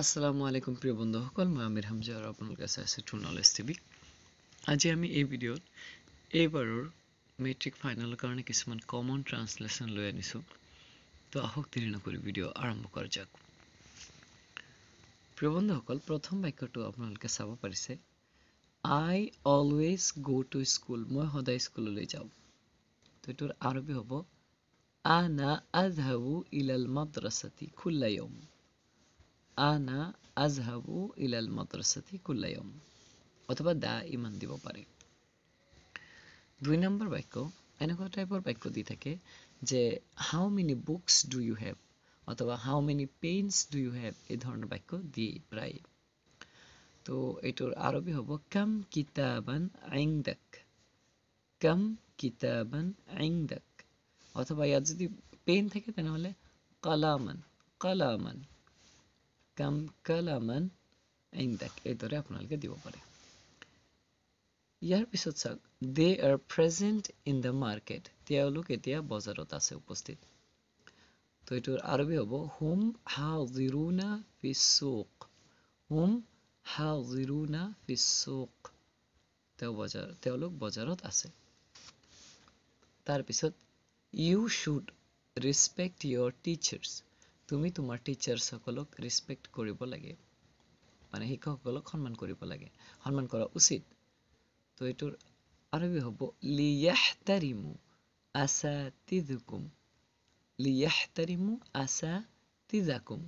আসসালামু আলাইকুম প্ৰিয় বন্ধুসকল, মই আমিৰ হামজা আৰু আপোনালোকে চাই আছে ট্ৰু নলেজ টিভি। আজি আমি এই ভিডিঅ'ত এইবাৰৰ মেট্ৰিক ফাইনেলৰ কাৰণে কিছুমান কমন ট্ৰান্সলেশ্যন লৈ আনিছোঁ। তো আহক দেৰি নকৰি ভিডিঅ' আৰম্ভ কৰা যাওক। প্ৰিয় বন্ধুসকল, প্ৰথম বাক্যটো আপোনালোকে চাব পাৰিছে, আই অলৱেজ গো টু স্কুল। মই সদায় স্কুললৈ যাওঁ। তো এইটোৰ আৰবী হ'ব আনা আযহাবু ইলাল মাদ্ৰাছাতি কুল্লা ইয়াউম। আনা আযহাবু ইলাল মাদ্ৰাসাতি কুল্লা ইয়াউম, অথবা দা ইমান দিব পাৰে। ২ নম্বৰ বাক্য এনেকুৱা টাইপৰ বাক্য দি থাকে যে how many books do you have, অথবা how many pens do you have, এই ধৰণৰ বাক্য দি প্ৰায়। তো এইটোৰ আৰবী হ'ব কাম কিতাবান ইনদাক। কাম কিতাবান ইনদাক, অথবা ইয়াত যদি পেইন থাকে তেনেহ'লে কালামান। কালামান কাম কালামান ইনদাক, এইদৰে আপোনালোকে দিব পাৰে। ইয়াৰ পিছত চাওক, they are present in the market. তেওঁলোক এতিয়া বজাৰত আছে উপস্থিত। তো এইটোৰ আৰবী হ'ব হুম হাজিৰুনা ফিছ-ছুক। হুম হাজিৰুনা ফিছ-ছুক, তেওঁলোক বজাৰত আছে। তাৰপিছত you should respect your teachers. তুমি তোমাৰ টিচাৰ্ছসকলক ৰেচপেক্ট কৰিব লাগে, মানে শিক্ষকসকলক সন্মান কৰিব লাগে, সন্মান কৰা উচিত। তো এইটোৰ আৰবী হ'ব লিয়াহতাৰিমু আসাতিযুকুম। লিয়াহতাৰিমু আসাতিযাকুম,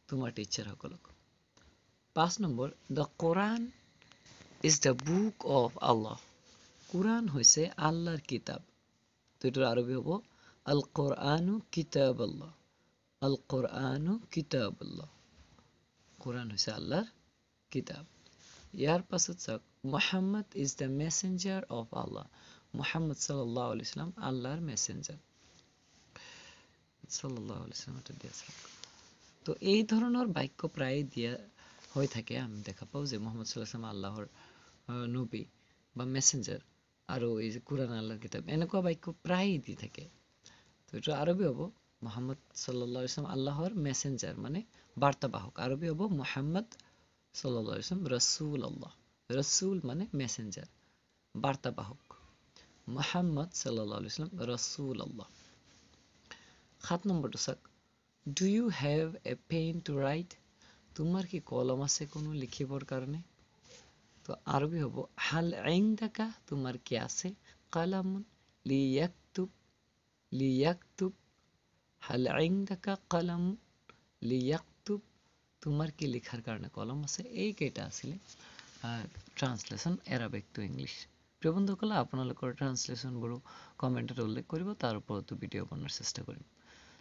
তোমাৰ টিচাৰসকলক। ৫ number, the Quran is the book of Allah. কোৰাণ হৈছে আল্লাহৰ কিতাপ। তো এইটোৰ আৰবী হ'ব আল কোৰআনু কিতাব আল্লাহ। আল কোৰআনু কিতাব আল্লাহ, কোৰাণ হৈছে আল্লাহৰ কিতাপ। ইয়াৰ পাছত চাওক, Muhammad is the messenger of Allah. Muhammad সাল্লাল্লাহু আলাইহি ওয়াসাল্লাম আল্লাহৰ মেছেঞ্জাৰ। সাল্লাল্লাহু আলাইহি ওয়াসাল্লাম। তো এই ধৰণৰ বাক্য প্ৰায় দিয়া হৈ থাকে। আমি দেখা পাওঁ যে মুহাম্মদ সাল্লাল্লাহু আলাইহি ওয়াসাল্লাম আল্লাহৰ নবী বা মেছেঞ্জাৰ, আৰু এই যে কোৰাণ আল্লাহৰ কিতাপ, এনেকুৱা বাক্য প্ৰায় দি থাকে। তো এইটো আৰবী হ'ব মুহাম্মদ সাল্লাল্লাহু আলাইহি ওয়াসাল্লাম আল্লাহৰ মেছেঞ্জাৰ, মানে বাৰ্তাবাহক। আৰবী হ'ব মুহাম্মদ সাল্লাল্লাহু আলাইহি ওয়াসাল্লাম ৰাসূল আল্লাহ। ৰাসূল মানে মেছেঞ্জাৰ, বাৰ্তাবাহক। মুহাম্মদ সাল্লাল্লাহু আলাইহি ওয়াসাল্লাম ৰাসূল আল্লাহ। ৭ নম্বৰটো চাওক, do you have a pen to write. তোমাৰ কি কলম আছে কোনো লিখিবৰ কাৰণে? তো আৰবী হ'ব হাল ইনদাকা, তোমাৰ কি আছে কালামুন লিয়াকতুব। লিয়াকতুব, হাল ইনদাকা কালামুন লিয়াকতুব, তোমাৰ কি লিখাৰ কাৰণে কলম আছে? এইকেইটা আছিলে ট্ৰান্সলেশ্যন এৰাবিক টু ইংলিছ। প্ৰিয় বন্ধুসকল, আপোনালোকৰ ট্ৰান্সলেশ্যনবোৰো কমেণ্টত উল্লেখ কৰিব, তাৰ ওপৰতো ভিডিঅ' বনোৱাৰ চেষ্টা কৰিম।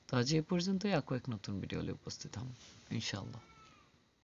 তো আজি এই পৰ্যন্তই, আকৌ এক নতুন ভিডিঅ'লৈ উপস্থিত হ'ম ইনশাআল্লাহ।